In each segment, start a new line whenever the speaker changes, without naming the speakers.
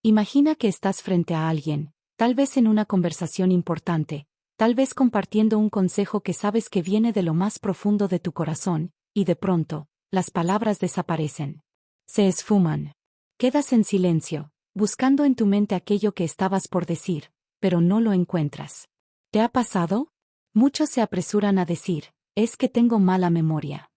Imagina que estás frente a alguien, tal vez en una conversación importante, tal vez compartiendo un consejo que sabes que viene de lo más profundo de tu corazón, y de pronto, las palabras desaparecen. Se esfuman. Quedas en silencio, buscando en tu mente aquello que estabas por decir, pero no lo encuentras. ¿Te ha pasado? Muchos se apresuran a decir, es que tengo mala memoria.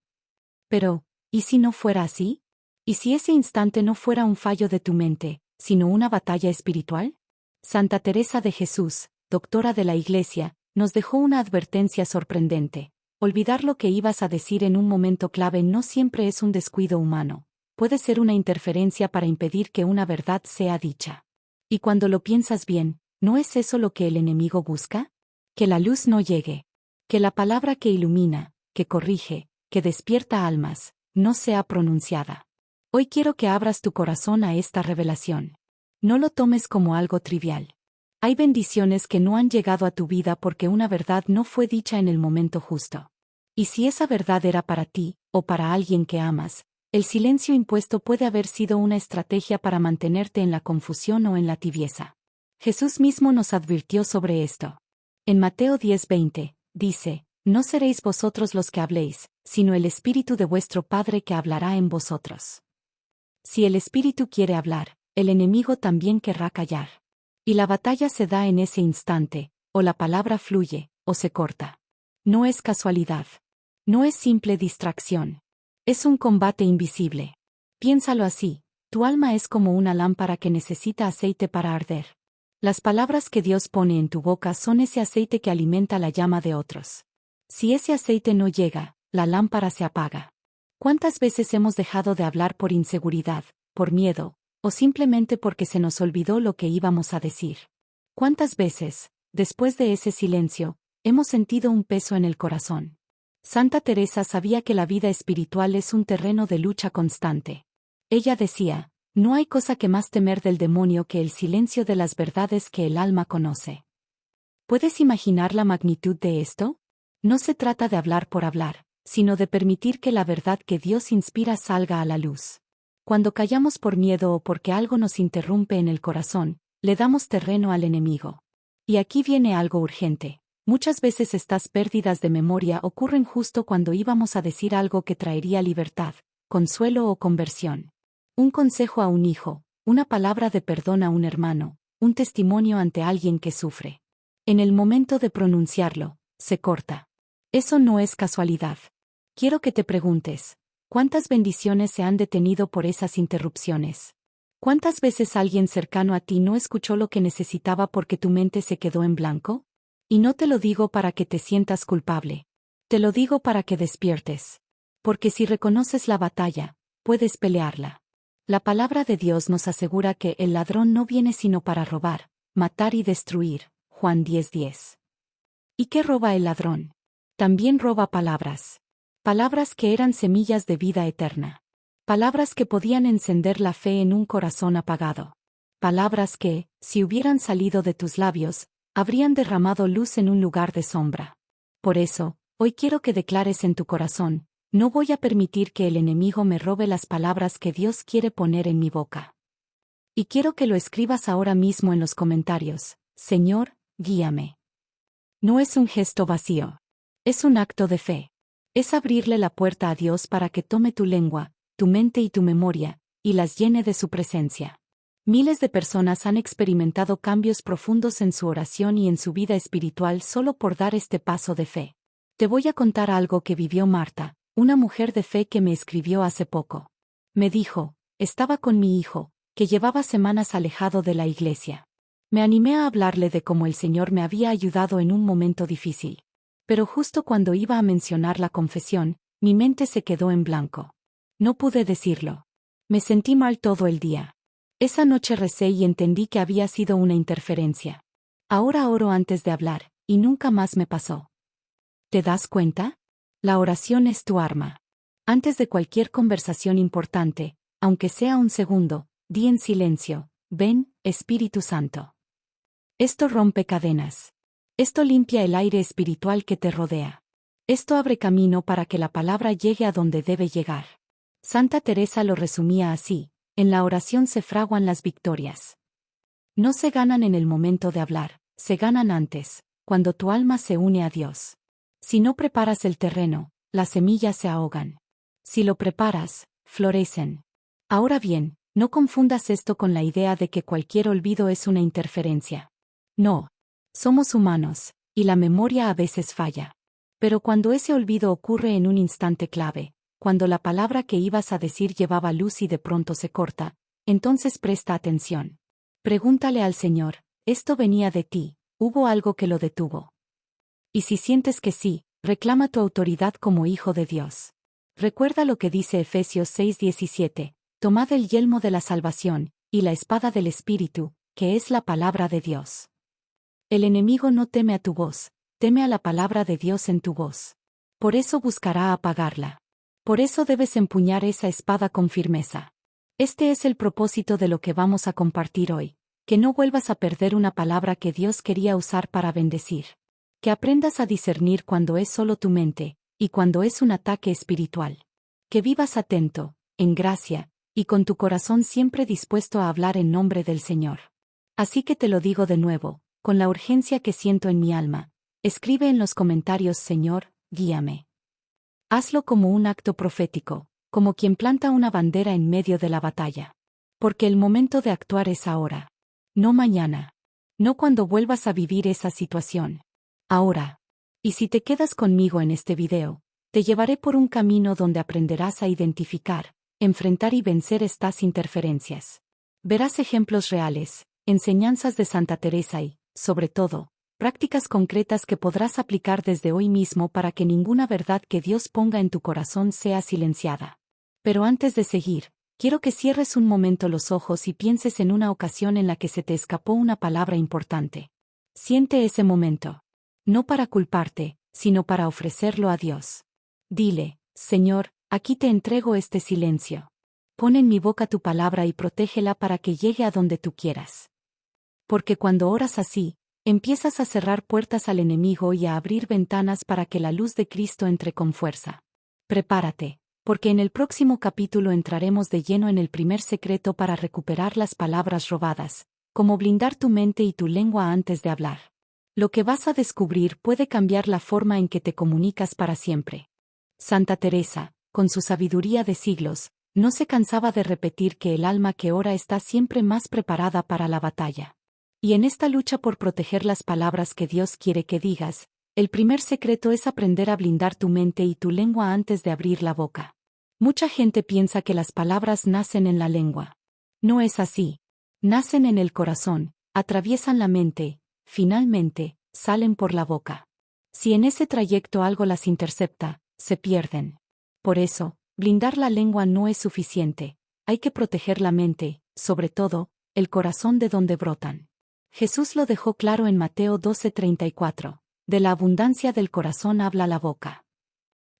Pero, ¿y si no fuera así? ¿Y si ese instante no fuera un fallo de tu mente, sino una batalla espiritual? Santa Teresa de Jesús, doctora de la Iglesia, nos dejó una advertencia sorprendente. Olvidar lo que ibas a decir en un momento clave no siempre es un descuido humano. Puede ser una interferencia para impedir que una verdad sea dicha. Y cuando lo piensas bien, ¿no es eso lo que el enemigo busca? Que la luz no llegue. Que la palabra que ilumina, que corrige, que despierta almas, no sea pronunciada. Hoy quiero que abras tu corazón a esta revelación. No lo tomes como algo trivial. Hay bendiciones que no han llegado a tu vida porque una verdad no fue dicha en el momento justo. Y si esa verdad era para ti, o para alguien que amas, el silencio impuesto puede haber sido una estrategia para mantenerte en la confusión o en la tibieza. Jesús mismo nos advirtió sobre esto. En Mateo 10:20, dice, no seréis vosotros los que habléis, sino el Espíritu de vuestro Padre que hablará en vosotros. Si el Espíritu quiere hablar, el enemigo también querrá callar. Y la batalla se da en ese instante, o la palabra fluye, o se corta. No es casualidad. No es simple distracción. Es un combate invisible. Piénsalo así, tu alma es como una lámpara que necesita aceite para arder. Las palabras que Dios pone en tu boca son ese aceite que alimenta la llama de otros. Si ese aceite no llega, la lámpara se apaga. ¿Cuántas veces hemos dejado de hablar por inseguridad, por miedo, o simplemente porque se nos olvidó lo que íbamos a decir? ¿Cuántas veces, después de ese silencio, hemos sentido un peso en el corazón? Santa Teresa sabía que la vida espiritual es un terreno de lucha constante. Ella decía, no hay cosa que más temer del demonio que el silencio de las verdades que el alma conoce. ¿Puedes imaginar la magnitud de esto? No se trata de hablar por hablar, sino de permitir que la verdad que Dios inspira salga a la luz. Cuando callamos por miedo o porque algo nos interrumpe en el corazón, le damos terreno al enemigo. Y aquí viene algo urgente. Muchas veces estas pérdidas de memoria ocurren justo cuando íbamos a decir algo que traería libertad, consuelo o conversión. Un consejo a un hijo, una palabra de perdón a un hermano, un testimonio ante alguien que sufre. En el momento de pronunciarlo, se corta. Eso no es casualidad. Quiero que te preguntes, ¿cuántas bendiciones se han detenido por esas interrupciones? ¿Cuántas veces alguien cercano a ti no escuchó lo que necesitaba porque tu mente se quedó en blanco? Y no te lo digo para que te sientas culpable. Te lo digo para que despiertes. Porque si reconoces la batalla, puedes pelearla. La palabra de Dios nos asegura que el ladrón no viene sino para robar, matar y destruir. Juan 10:10. ¿Y qué roba el ladrón? También roba palabras. Palabras que eran semillas de vida eterna. Palabras que podían encender la fe en un corazón apagado. Palabras que, si hubieran salido de tus labios, habrían derramado luz en un lugar de sombra. Por eso, hoy quiero que declares en tu corazón, no voy a permitir que el enemigo me robe las palabras que Dios quiere poner en mi boca. Y quiero que lo escribas ahora mismo en los comentarios, Señor, guíame. No es un gesto vacío. Es un acto de fe. Es abrirle la puerta a Dios para que tome tu lengua, tu mente y tu memoria, y las llene de su presencia. Miles de personas han experimentado cambios profundos en su oración y en su vida espiritual solo por dar este paso de fe. Te voy a contar algo que vivió Marta, una mujer de fe que me escribió hace poco. Me dijo, estaba con mi hijo, que llevaba semanas alejado de la iglesia. Me animé a hablarle de cómo el Señor me había ayudado en un momento difícil. Pero justo cuando iba a mencionar la confesión, mi mente se quedó en blanco. No pude decirlo. Me sentí mal todo el día. Esa noche recé y entendí que había sido una interferencia. Ahora oro antes de hablar, y nunca más me pasó. ¿Te das cuenta? La oración es tu arma. Antes de cualquier conversación importante, aunque sea un segundo, di en silencio, ven, Espíritu Santo. Esto rompe cadenas. Esto limpia el aire espiritual que te rodea. Esto abre camino para que la palabra llegue a donde debe llegar. Santa Teresa lo resumía así. En la oración se fraguan las victorias. No se ganan en el momento de hablar, se ganan antes, cuando tu alma se une a Dios. Si no preparas el terreno, las semillas se ahogan. Si lo preparas, florecen. Ahora bien, no confundas esto con la idea de que cualquier olvido es una interferencia. No. Somos humanos, y la memoria a veces falla. Pero cuando ese olvido ocurre en un instante clave, cuando la palabra que ibas a decir llevaba luz y de pronto se corta, entonces presta atención. Pregúntale al Señor, ¿esto venía de ti? ¿Hubo algo que lo detuvo? Y si sientes que sí, reclama tu autoridad como hijo de Dios. Recuerda lo que dice Efesios 6:17, tomad el yelmo de la salvación, y la espada del Espíritu, que es la palabra de Dios. El enemigo no teme a tu voz, teme a la palabra de Dios en tu voz. Por eso buscará apagarla. Por eso debes empuñar esa espada con firmeza. Este es el propósito de lo que vamos a compartir hoy, que no vuelvas a perder una palabra que Dios quería usar para bendecir. Que aprendas a discernir cuando es solo tu mente, y cuando es un ataque espiritual. Que vivas atento, en gracia, y con tu corazón siempre dispuesto a hablar en nombre del Señor. Así que te lo digo de nuevo, con la urgencia que siento en mi alma, escribe en los comentarios: Señor, guíame. Hazlo como un acto profético, como quien planta una bandera en medio de la batalla. Porque el momento de actuar es ahora. No mañana. No cuando vuelvas a vivir esa situación. Ahora. Y si te quedas conmigo en este video, te llevaré por un camino donde aprenderás a identificar, enfrentar y vencer estas interferencias. Verás ejemplos reales, enseñanzas de Santa Teresa y, sobre todo, prácticas concretas que podrás aplicar desde hoy mismo para que ninguna verdad que Dios ponga en tu corazón sea silenciada. Pero antes de seguir, quiero que cierres un momento los ojos y pienses en una ocasión en la que se te escapó una palabra importante. Siente ese momento. No para culparte, sino para ofrecerlo a Dios. Dile: Señor, aquí te entrego este silencio. Pon en mi boca tu palabra y protégela para que llegue a donde tú quieras. Porque cuando oras así, empiezas a cerrar puertas al enemigo y a abrir ventanas para que la luz de Cristo entre con fuerza. Prepárate, porque en el próximo capítulo entraremos de lleno en el primer secreto para recuperar las palabras robadas, como blindar tu mente y tu lengua antes de hablar. Lo que vas a descubrir puede cambiar la forma en que te comunicas para siempre. Santa Teresa, con su sabiduría de siglos, no se cansaba de repetir que el alma que ora está siempre más preparada para la batalla. Y en esta lucha por proteger las palabras que Dios quiere que digas, el primer secreto es aprender a blindar tu mente y tu lengua antes de abrir la boca. Mucha gente piensa que las palabras nacen en la lengua. No es así. Nacen en el corazón, atraviesan la mente, finalmente, salen por la boca. Si en ese trayecto algo las intercepta, se pierden. Por eso, blindar la lengua no es suficiente, hay que proteger la mente, sobre todo, el corazón de donde brotan. Jesús lo dejó claro en Mateo 12:34, de la abundancia del corazón habla la boca.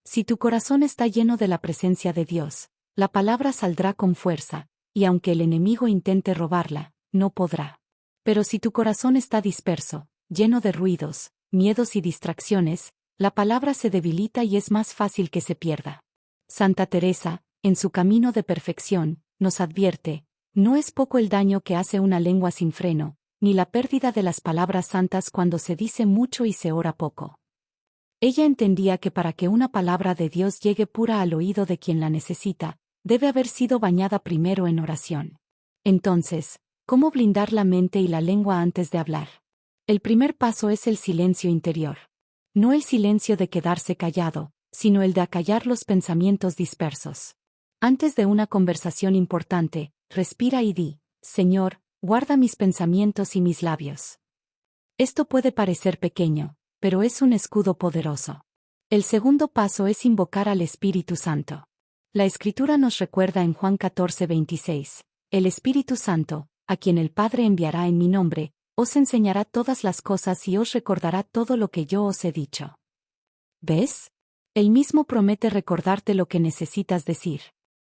Si tu corazón está lleno de la presencia de Dios, la palabra saldrá con fuerza, y aunque el enemigo intente robarla, no podrá. Pero si tu corazón está disperso, lleno de ruidos, miedos y distracciones, la palabra se debilita y es más fácil que se pierda. Santa Teresa, en su camino de perfección, nos advierte: no es poco el daño que hace una lengua sin freno, ni la pérdida de las palabras santas cuando se dice mucho y se ora poco. Ella entendía que para que una palabra de Dios llegue pura al oído de quien la necesita, debe haber sido bañada primero en oración. Entonces, ¿cómo blindar la mente y la lengua antes de hablar? El primer paso es el silencio interior. No el silencio de quedarse callado, sino el de acallar los pensamientos dispersos. Antes de una conversación importante, respira y di: Señor, guarda mis pensamientos y mis labios. Esto puede parecer pequeño, pero es un escudo poderoso. El segundo paso es invocar al Espíritu Santo. La Escritura nos recuerda en Juan 14:26, el Espíritu Santo, a quien el Padre enviará en mi nombre, os enseñará todas las cosas y os recordará todo lo que yo os he dicho. ¿Ves? Él mismo promete recordarte lo que necesitas decir.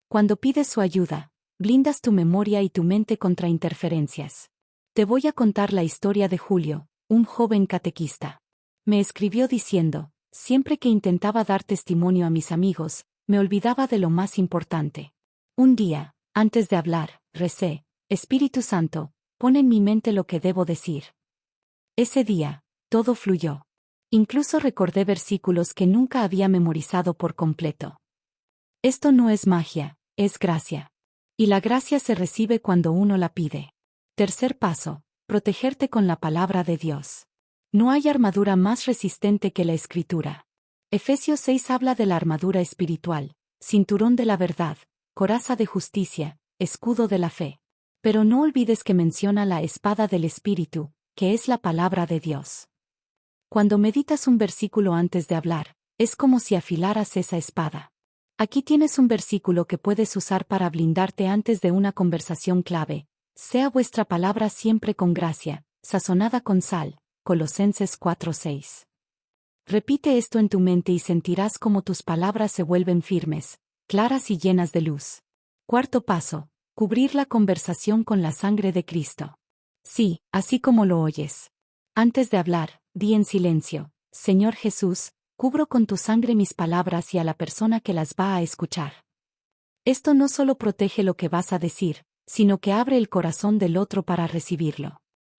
Cuando pides su ayuda, blindas tu memoria y tu mente contra interferencias. Te voy a contar la historia de Julio, un joven catequista. Me escribió diciendo: siempre que intentaba dar testimonio a mis amigos, me olvidaba de lo más importante. Un día, antes de hablar, recé: Espíritu Santo, pon en mi mente lo que debo decir. Ese día, todo fluyó. Incluso recordé versículos que nunca había memorizado por completo. Esto no es magia, es gracia. Y la gracia se recibe cuando uno la pide. Tercer paso, protegerte con la palabra de Dios. No hay armadura más resistente que la Escritura. Efesios 6 habla de la armadura espiritual, cinturón de la verdad, coraza de justicia, escudo de la fe. Pero no olvides que menciona la espada del Espíritu, que es la palabra de Dios. Cuando meditas un versículo antes de hablar, es como si afilaras esa espada. Aquí tienes un versículo que puedes usar para blindarte antes de una conversación clave. Sea vuestra palabra siempre con gracia, sazonada con sal. Colosenses 4:6. Repite esto en tu mente y sentirás como tus palabras se vuelven firmes, claras y llenas de luz. Cuarto paso, cubrir la conversación con la sangre de Cristo. Sí, así como lo oyes. Antes de hablar, di en silencio, Señor Jesús, cubro con tu sangre mis palabras y a la persona que las va a escuchar. Esto no solo protege lo que vas a decir, sino que abre el corazón del otro para recibirlo.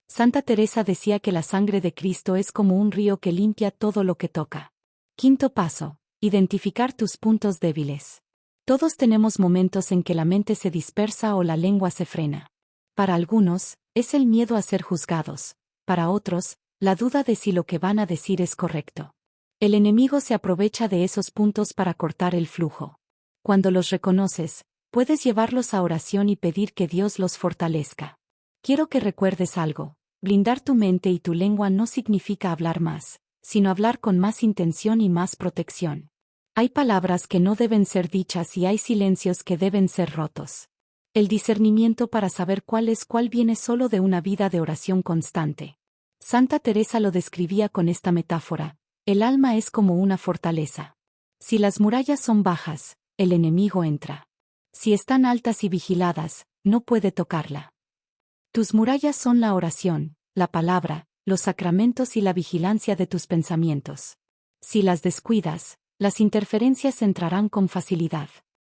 Santa Teresa decía que la sangre de Cristo es como un río que limpia todo lo que toca. Quinto paso, identificar tus puntos débiles. Todos tenemos momentos en que la mente se dispersa o la lengua se frena. Para algunos, es el miedo a ser juzgados. Para otros, la duda de si lo que van a decir es correcto. El enemigo se aprovecha de esos puntos para cortar el flujo. Cuando los reconoces, puedes llevarlos a oración y pedir que Dios los fortalezca. Quiero que recuerdes algo. Blindar tu mente y tu lengua no significa hablar más, sino hablar con más intención y más protección. Hay palabras que no deben ser dichas y hay silencios que deben ser rotos. El discernimiento para saber cuál es cuál viene solo de una vida de oración constante. Santa Teresa lo describía con esta metáfora: el alma es como una fortaleza. Si las murallas son bajas, el enemigo entra. Si están altas y vigiladas, no puede tocarla. Tus murallas son la oración, la palabra, los sacramentos y la vigilancia de tus pensamientos. Si las descuidas, las interferencias entrarán con facilidad.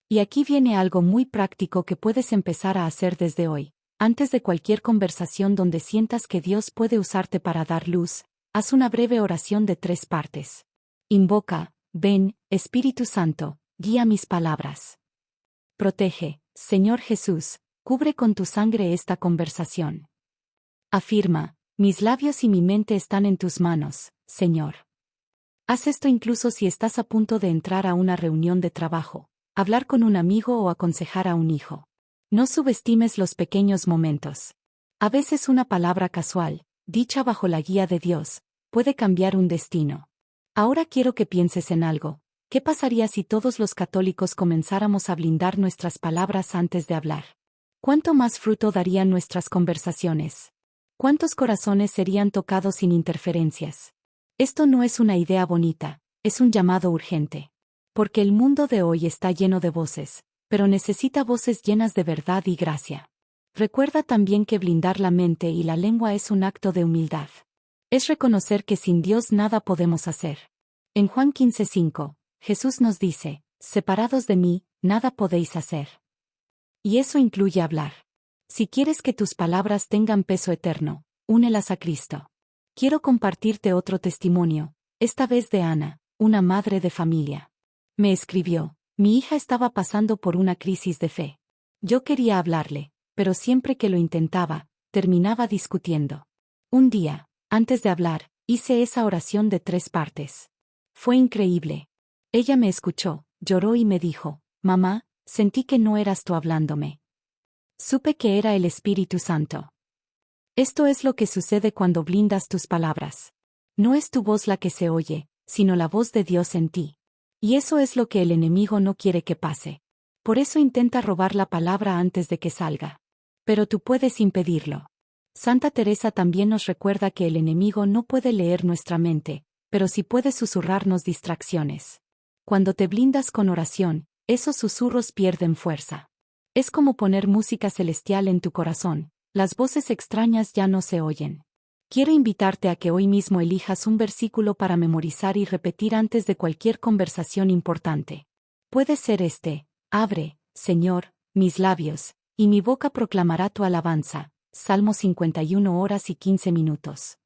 Y aquí viene algo muy práctico que puedes empezar a hacer desde hoy. Antes de cualquier conversación donde sientas que Dios puede usarte para dar luz, haz una breve oración de 3 partes. Invoca: ven, Espíritu Santo, guía mis palabras. Protege, Señor Jesús, cubre con tu sangre esta conversación. Afirma: mis labios y mi mente están en tus manos, Señor. Haz esto incluso si estás a punto de entrar a una reunión de trabajo, hablar con un amigo o aconsejar a un hijo. No subestimes los pequeños momentos. A veces una palabra casual, dicha bajo la guía de Dios, puede cambiar un destino. Ahora quiero que pienses en algo. ¿Qué pasaría si todos los católicos comenzáramos a blindar nuestras palabras antes de hablar? ¿Cuánto más fruto darían nuestras conversaciones? ¿Cuántos corazones serían tocados sin interferencias? Esto no es una idea bonita, es un llamado urgente. Porque el mundo de hoy está lleno de voces, pero necesita voces llenas de verdad y gracia. Recuerda también que blindar la mente y la lengua es un acto de humildad. Es reconocer que sin Dios nada podemos hacer. En Juan 15:5, Jesús nos dice: separados de mí, nada podéis hacer. Y eso incluye hablar. Si quieres que tus palabras tengan peso eterno, únelas a Cristo. Quiero compartirte otro testimonio, esta vez de Ana, una madre de familia. Me escribió: mi hija estaba pasando por una crisis de fe. Yo quería hablarle, pero siempre que lo intentaba, terminaba discutiendo. Un día, antes de hablar, hice esa oración de 3 partes. Fue increíble. Ella me escuchó, lloró y me dijo: mamá, sentí que no eras tú hablándome. Supe que era el Espíritu Santo. Esto es lo que sucede cuando blindas tus palabras. No es tu voz la que se oye, sino la voz de Dios en ti. Y eso es lo que el enemigo no quiere que pase. Por eso intenta robar la palabra antes de que salga. Pero tú puedes impedirlo. Santa Teresa también nos recuerda que el enemigo no puede leer nuestra mente, pero sí puede susurrarnos distracciones. Cuando te blindas con oración, esos susurros pierden fuerza. Es como poner música celestial en tu corazón, las voces extrañas ya no se oyen. Quiero invitarte a que hoy mismo elijas un versículo para memorizar y repetir antes de cualquier conversación importante. Puede ser este: abre, Señor, mis labios, y mi boca proclamará tu alabanza. Salmo 51 horas y 15 minutos.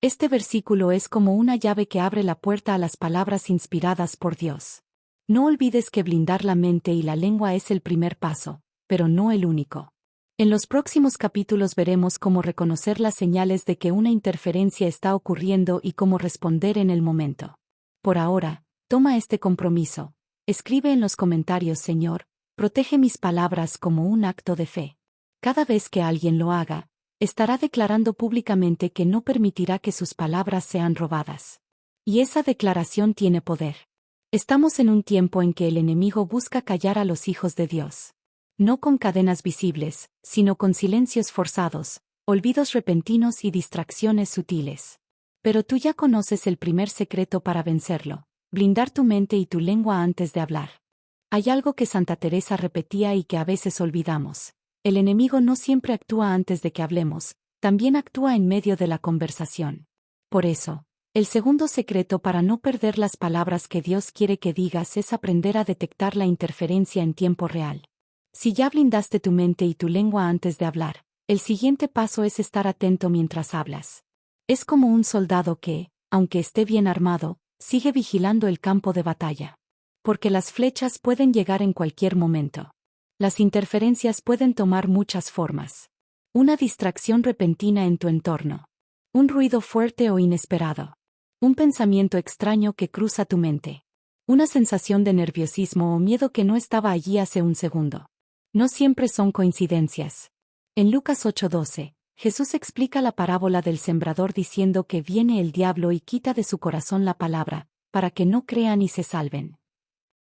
Este versículo es como una llave que abre la puerta a las palabras inspiradas por Dios. No olvides que blindar la mente y la lengua es el primer paso, pero no el único. En los próximos capítulos veremos cómo reconocer las señales de que una interferencia está ocurriendo y cómo responder en el momento. Por ahora, toma este compromiso. Escribe en los comentarios: Señor, protege mis palabras, como un acto de fe. Cada vez que alguien lo haga, estará declarando públicamente que no permitirá que sus palabras sean robadas. Y esa declaración tiene poder. Estamos en un tiempo en que el enemigo busca callar a los hijos de Dios. No con cadenas visibles, sino con silencios forzados, olvidos repentinos y distracciones sutiles. Pero tú ya conoces el primer secreto para vencerlo: blindar tu mente y tu lengua antes de hablar. Hay algo que Santa Teresa repetía y que a veces olvidamos: el enemigo no siempre actúa antes de que hablemos, también actúa en medio de la conversación. Por eso, el segundo secreto para no perder las palabras que Dios quiere que digas es aprender a detectar la interferencia en tiempo real. Si ya blindaste tu mente y tu lengua antes de hablar, el siguiente paso es estar atento mientras hablas. Es como un soldado que, aunque esté bien armado, sigue vigilando el campo de batalla. Porque las flechas pueden llegar en cualquier momento. Las interferencias pueden tomar muchas formas. Una distracción repentina en tu entorno. Un ruido fuerte o inesperado. Un pensamiento extraño que cruza tu mente. Una sensación de nerviosismo o miedo que no estaba allí hace un segundo. No siempre son coincidencias. En Lucas 8:12, Jesús explica la parábola del sembrador diciendo que viene el diablo y quita de su corazón la palabra, para que no crean y se salven.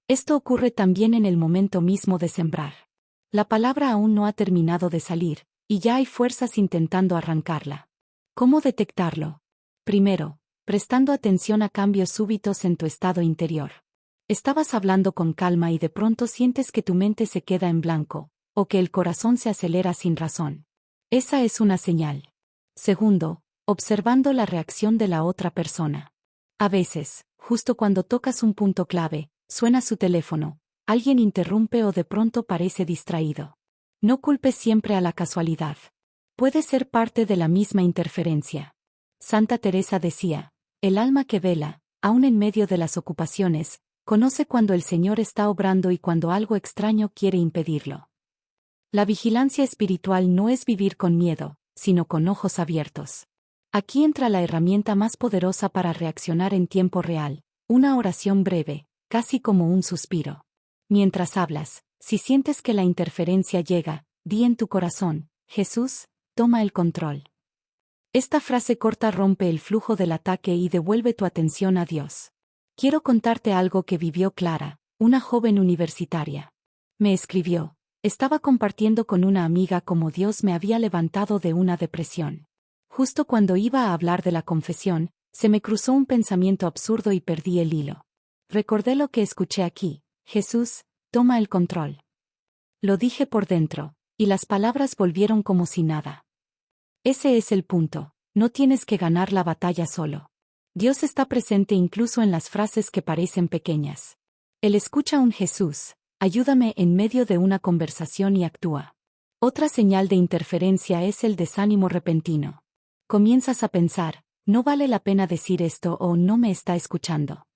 Esto ocurre también en el momento mismo de sembrar. La palabra aún no ha terminado de salir, y ya hay fuerzas intentando arrancarla. ¿Cómo detectarlo? Primero, prestando atención a cambios súbitos en tu estado interior. Estabas hablando con calma y de pronto sientes que tu mente se queda en blanco, o que el corazón se acelera sin razón. Esa es una señal. Segundo, observando la reacción de la otra persona. A veces, justo cuando tocas un punto clave, suena su teléfono, alguien interrumpe o de pronto parece distraído. No culpes siempre a la casualidad. Puede ser parte de la misma interferencia. Santa Teresa decía: el alma que vela, aun en medio de las ocupaciones, conoce cuando el Señor está obrando y cuando algo extraño quiere impedirlo. La vigilancia espiritual no es vivir con miedo, sino con ojos abiertos. Aquí entra la herramienta más poderosa para reaccionar en tiempo real: una oración breve, casi como un suspiro. Mientras hablas, si sientes que la interferencia llega, di en tu corazón: Jesús, toma el control. Esta frase corta rompe el flujo del ataque y devuelve tu atención a Dios. Quiero contarte algo que vivió Clara, una joven universitaria. Me escribió: estaba compartiendo con una amiga cómo Dios me había levantado de una depresión. Justo cuando iba a hablar de la confesión, se me cruzó un pensamiento absurdo y perdí el hilo. Recordé lo que escuché aquí: Jesús, toma el control. Lo dije por dentro, y las palabras volvieron como si nada. Ese es el punto: no tienes que ganar la batalla solo. Dios está presente incluso en las frases que parecen pequeñas. Él escucha un Jesús, ayúdame en medio de una conversación y actúa. Otra señal de interferencia es el desánimo repentino. Comienzas a pensar: no vale la pena decir esto, o no me está escuchando.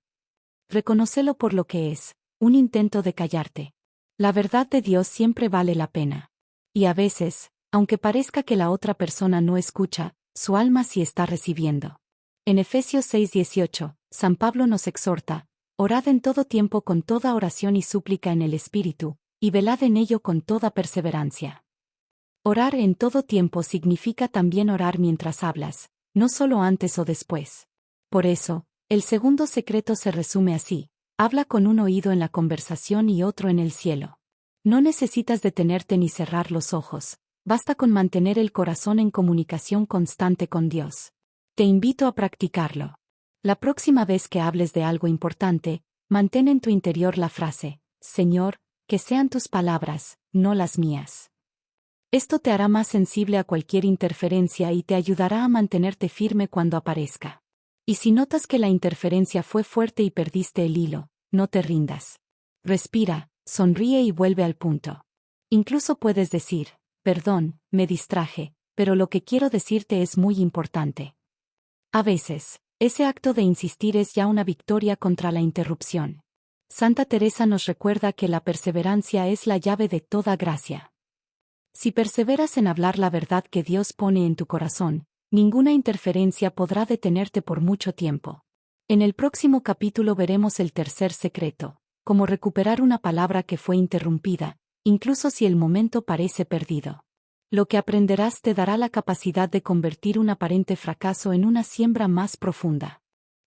Reconócelo por lo que es: un intento de callarte. La verdad de Dios siempre vale la pena. Y a veces, aunque parezca que la otra persona no escucha, su alma sí está recibiendo. En Efesios 6:18, San Pablo nos exhorta: orad en todo tiempo con toda oración y súplica en el Espíritu, y velad en ello con toda perseverancia. Orar en todo tiempo significa también orar mientras hablas, no solo antes o después. Por eso, el segundo secreto se resume así: habla con un oído en la conversación y otro en el cielo. No necesitas detenerte ni cerrar los ojos, basta con mantener el corazón en comunicación constante con Dios. Te invito a practicarlo. La próxima vez que hables de algo importante, mantén en tu interior la frase: Señor, que sean tus palabras, no las mías. Esto te hará más sensible a cualquier interferencia y te ayudará a mantenerte firme cuando aparezca. Y si notas que la interferencia fue fuerte y perdiste el hilo, no te rindas. Respira, sonríe y vuelve al punto. Incluso puedes decir: perdón, me distraje, pero lo que quiero decirte es muy importante. A veces, ese acto de insistir es ya una victoria contra la interrupción. Santa Teresa nos recuerda que la perseverancia es la llave de toda gracia. Si perseveras en hablar la verdad que Dios pone en tu corazón, ninguna interferencia podrá detenerte por mucho tiempo. En el próximo capítulo veremos el tercer secreto, cómo recuperar una palabra que fue interrumpida, incluso si el momento parece perdido. Lo que aprenderás te dará la capacidad de convertir un aparente fracaso en una siembra más profunda.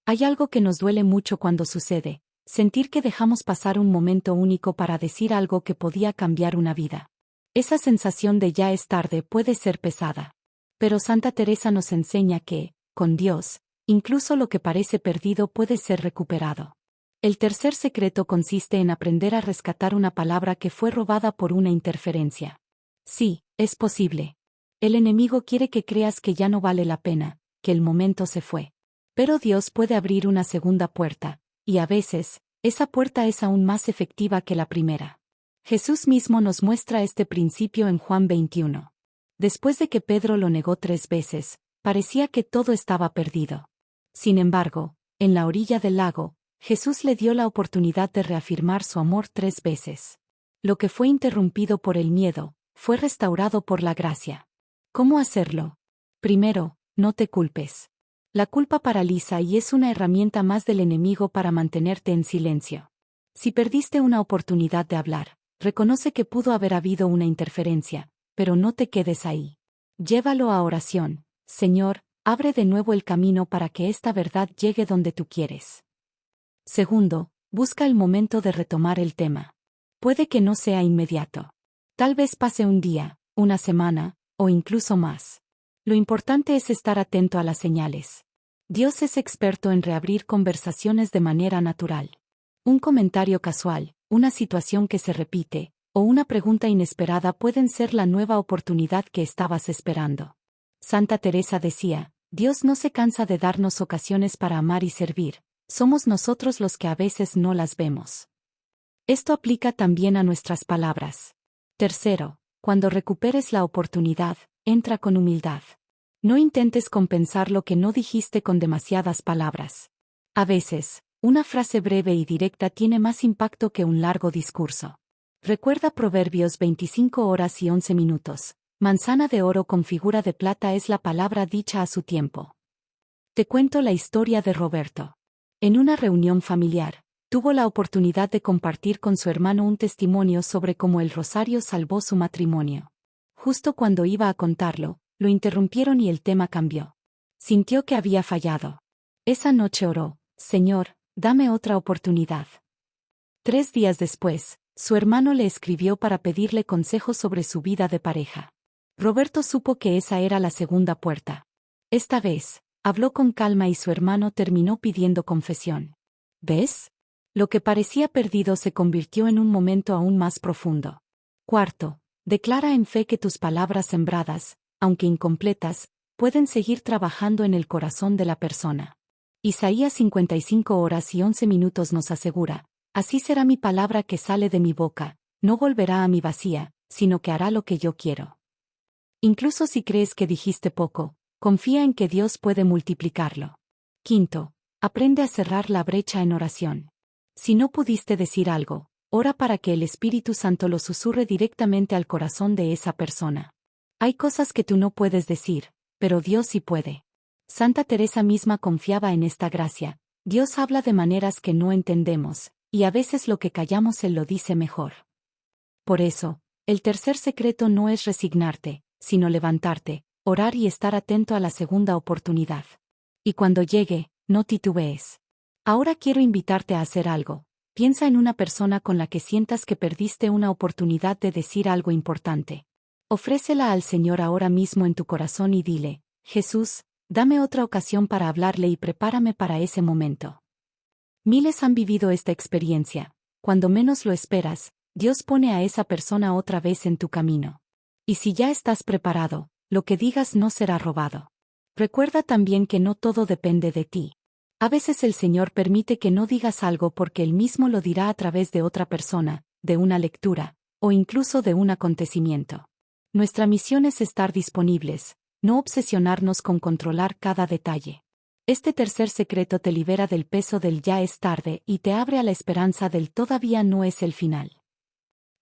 Hay algo que nos duele mucho cuando sucede, sentir que dejamos pasar un momento único para decir algo que podía cambiar una vida. Esa sensación de ya es tarde puede ser pesada. Pero Santa Teresa nos enseña que, con Dios, incluso lo que parece perdido puede ser recuperado. El tercer secreto consiste en aprender a rescatar una palabra que fue robada por una interferencia. Sí, es posible. El enemigo quiere que creas que ya no vale la pena, que el momento se fue. Pero Dios puede abrir una segunda puerta, y a veces, esa puerta es aún más efectiva que la primera. Jesús mismo nos muestra este principio en Juan 21. Después de que Pedro lo negó 3 veces, parecía que todo estaba perdido. Sin embargo, en la orilla del lago, Jesús le dio la oportunidad de reafirmar su amor 3 veces. Lo que fue interrumpido por el miedo, fue restaurado por la gracia. ¿Cómo hacerlo? Primero, no te culpes. La culpa paraliza y es una herramienta más del enemigo para mantenerte en silencio. Si perdiste una oportunidad de hablar, reconoce que pudo haber habido una interferencia, pero no te quedes ahí. Llévalo a oración. Señor, abre de nuevo el camino para que esta verdad llegue donde tú quieres. Segundo, busca el momento de retomar el tema. Puede que no sea inmediato. Tal vez pase un día, una semana, o incluso más. Lo importante es estar atento a las señales. Dios es experto en reabrir conversaciones de manera natural. Un comentario casual, una situación que se repite, o una pregunta inesperada pueden ser la nueva oportunidad que estabas esperando. Santa Teresa decía, Dios no se cansa de darnos ocasiones para amar y servir, somos nosotros los que a veces no las vemos. Esto aplica también a nuestras palabras. Tercero, cuando recuperes la oportunidad, entra con humildad. No intentes compensar lo que no dijiste con demasiadas palabras. A veces, una frase breve y directa tiene más impacto que un largo discurso. Recuerda Proverbios 25 horas y 11 minutos. Manzana de oro con figura de plata es la palabra dicha a su tiempo. Te cuento la historia de Roberto. En una reunión familiar, tuvo la oportunidad de compartir con su hermano un testimonio sobre cómo el rosario salvó su matrimonio. Justo cuando iba a contarlo, lo interrumpieron y el tema cambió. Sintió que había fallado. Esa noche oró, Señor, dame otra oportunidad. 3 días después, su hermano le escribió para pedirle consejos sobre su vida de pareja. Roberto supo que esa era la segunda puerta. Esta vez, habló con calma y su hermano terminó pidiendo confesión. ¿Ves? Lo que parecía perdido se convirtió en un momento aún más profundo. Cuarto, declara en fe que tus palabras sembradas, aunque incompletas, pueden seguir trabajando en el corazón de la persona. Isaías 55 horas y 11 minutos nos asegura, así será mi palabra que sale de mi boca, no volverá a mi vacía, sino que hará lo que yo quiero. Incluso si crees que dijiste poco, confía en que Dios puede multiplicarlo. Quinto, aprende a cerrar la brecha en oración. Si no pudiste decir algo, ora para que el Espíritu Santo lo susurre directamente al corazón de esa persona. Hay cosas que tú no puedes decir, pero Dios sí puede. Santa Teresa misma confiaba en esta gracia. Dios habla de maneras que no entendemos, y a veces lo que callamos Él lo dice mejor. Por eso, el tercer secreto no es resignarte, sino levantarte, orar y estar atento a la segunda oportunidad. Y cuando llegue, no titubees. Ahora quiero invitarte a hacer algo. Piensa en una persona con la que sientas que perdiste una oportunidad de decir algo importante. Ofrécela al Señor ahora mismo en tu corazón y dile, Jesús, dame otra ocasión para hablarle y prepárame para ese momento. Miles han vivido esta experiencia. Cuando menos lo esperas, Dios pone a esa persona otra vez en tu camino. Y si ya estás preparado, lo que digas no será robado. Recuerda también que no todo depende de ti. A veces el Señor permite que no digas algo porque Él mismo lo dirá a través de otra persona, de una lectura, o incluso de un acontecimiento. Nuestra misión es estar disponibles, No obsesionarnos con controlar cada detalle. Este tercer secreto te libera del peso del ya es tarde y te abre a la esperanza del todavía no es el final.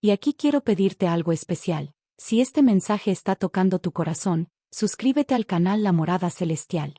Y aquí quiero pedirte algo especial. Si este mensaje está tocando tu corazón, suscríbete al canal La Morada Celestial.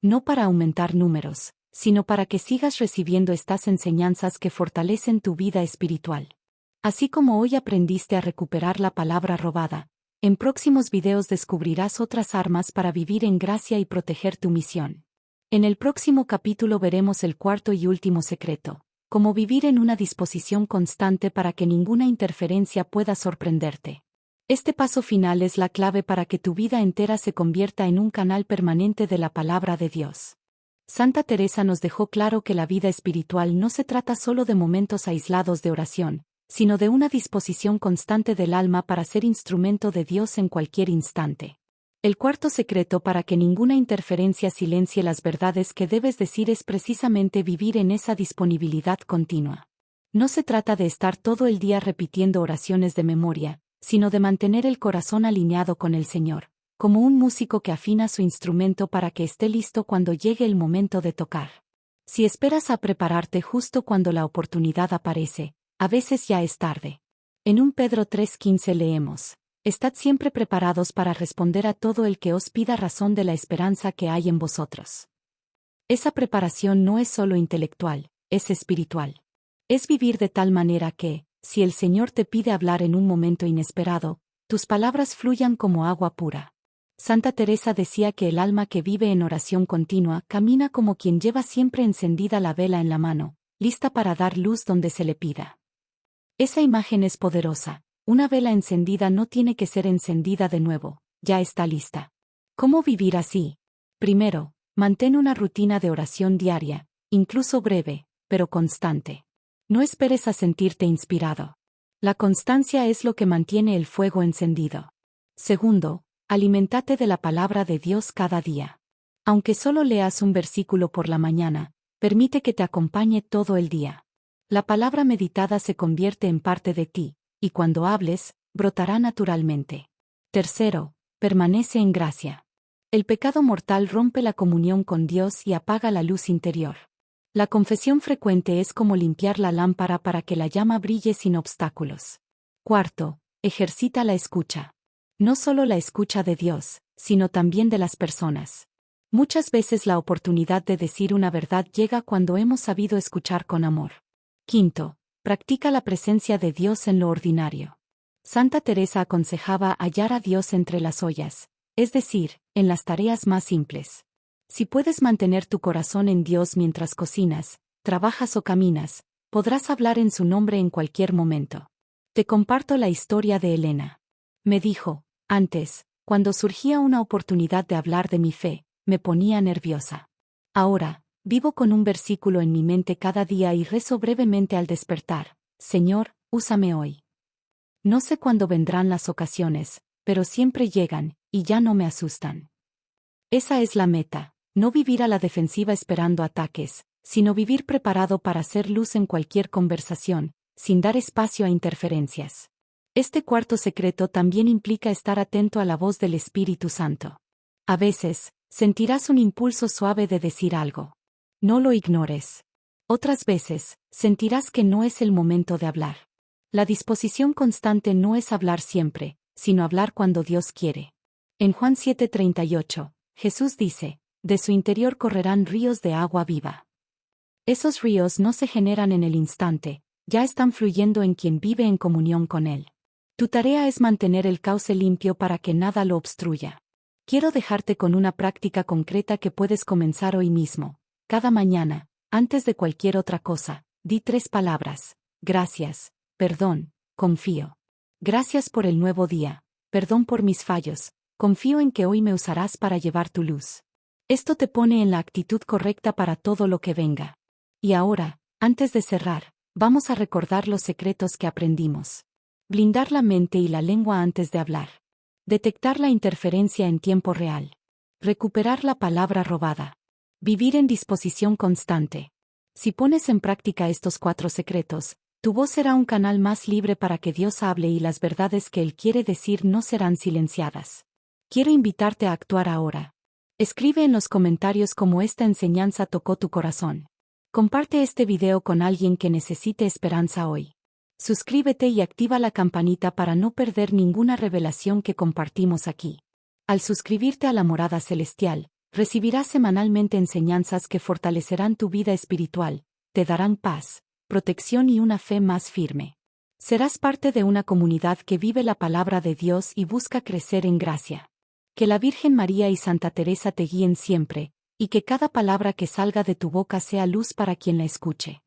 No para aumentar números, sino para que sigas recibiendo estas enseñanzas que fortalecen tu vida espiritual. Así como hoy aprendiste a recuperar la palabra robada, en próximos videos descubrirás otras armas para vivir en gracia y proteger tu misión. En el próximo capítulo veremos el cuarto y último secreto, cómo vivir en una disposición constante para que ninguna interferencia pueda sorprenderte. Este paso final es la clave para que tu vida entera se convierta en un canal permanente de la palabra de Dios. Santa Teresa nos dejó claro que la vida espiritual no se trata solo de momentos aislados de oración, sino de una disposición constante del alma para ser instrumento de Dios en cualquier instante. El cuarto secreto para que ninguna interferencia silencie las verdades que debes decir es precisamente vivir en esa disponibilidad continua. No se trata de estar todo el día repitiendo oraciones de memoria, sino de mantener el corazón alineado con el Señor, como un músico que afina su instrumento para que esté listo cuando llegue el momento de tocar. Si esperas a prepararte justo cuando la oportunidad aparece, a veces ya es tarde. En 1 Pedro 3:15 leemos: Estad siempre preparados para responder a todo el que os pida razón de la esperanza que hay en vosotros. Esa preparación no es solo intelectual, es espiritual. Es vivir de tal manera que, si el Señor te pide hablar en un momento inesperado, tus palabras fluyan como agua pura. Santa Teresa decía que el alma que vive en oración continua camina como quien lleva siempre encendida la vela en la mano, lista para dar luz donde se le pida. Esa imagen es poderosa. Una vela encendida no tiene que ser encendida de nuevo, ya está lista. ¿Cómo vivir así? Primero, mantén una rutina de oración diaria, incluso breve, pero constante. No esperes a sentirte inspirado. La constancia es lo que mantiene el fuego encendido. Segundo, aliméntate de la palabra de Dios cada día. Aunque solo leas un versículo por la mañana, permite que te acompañe todo el día. La palabra meditada se convierte en parte de ti, y cuando hables, brotará naturalmente. Tercero, permanece en gracia. El pecado mortal rompe la comunión con Dios y apaga la luz interior. La confesión frecuente es como limpiar la lámpara para que la llama brille sin obstáculos. Cuarto, ejercita la escucha. No solo la escucha de Dios, sino también de las personas. Muchas veces la oportunidad de decir una verdad llega cuando hemos sabido escuchar con amor. Quinto, practica la presencia de Dios en lo ordinario. Santa Teresa aconsejaba hallar a Dios entre las ollas, es decir, en las tareas más simples. Si puedes mantener tu corazón en Dios mientras cocinas, trabajas o caminas, podrás hablar en su nombre en cualquier momento. Te comparto la historia de Elena. Me dijo: antes, cuando surgía una oportunidad de hablar de mi fe, me ponía nerviosa. Ahora, vivo con un versículo en mi mente cada día y rezo brevemente al despertar: Señor, úsame hoy. No sé cuándo vendrán las ocasiones, pero siempre llegan, y ya no me asustan. Esa es la meta, no vivir a la defensiva esperando ataques, sino vivir preparado para hacer luz en cualquier conversación, sin dar espacio a interferencias. Este cuarto secreto también implica estar atento a la voz del Espíritu Santo. A veces, sentirás un impulso suave de decir algo. No lo ignores. Otras veces, sentirás que no es el momento de hablar. La disposición constante no es hablar siempre, sino hablar cuando Dios quiere. En Juan 7:38, Jesús dice: de su interior correrán ríos de agua viva. Esos ríos no se generan en el instante, ya están fluyendo en quien vive en comunión con Él. Tu tarea es mantener el cauce limpio para que nada lo obstruya. Quiero dejarte con una práctica concreta que puedes comenzar hoy mismo. Cada mañana, antes de cualquier otra cosa, di 3 palabras: gracias, perdón, confío. Gracias por el nuevo día, perdón por mis fallos, confío en que hoy me usarás para llevar tu luz. Esto te pone en la actitud correcta para todo lo que venga. Y ahora, antes de cerrar, vamos a recordar los secretos que aprendimos. Blindar la mente y la lengua antes de hablar. Detectar la interferencia en tiempo real. Recuperar la palabra robada. Vivir en disposición constante. Si pones en práctica estos 4 secretos, tu voz será un canal más libre para que Dios hable y las verdades que Él quiere decir no serán silenciadas. Quiero invitarte a actuar ahora. Escribe en los comentarios cómo esta enseñanza tocó tu corazón. Comparte este video con alguien que necesite esperanza hoy. Suscríbete y activa la campanita para no perder ninguna revelación que compartimos aquí. Al suscribirte a la morada celestial, recibirás semanalmente enseñanzas que fortalecerán tu vida espiritual, te darán paz, protección y una fe más firme. Serás parte de una comunidad que vive la palabra de Dios y busca crecer en gracia. Que la Virgen María y Santa Teresa te guíen siempre, y que cada palabra que salga de tu boca sea luz para quien la escuche.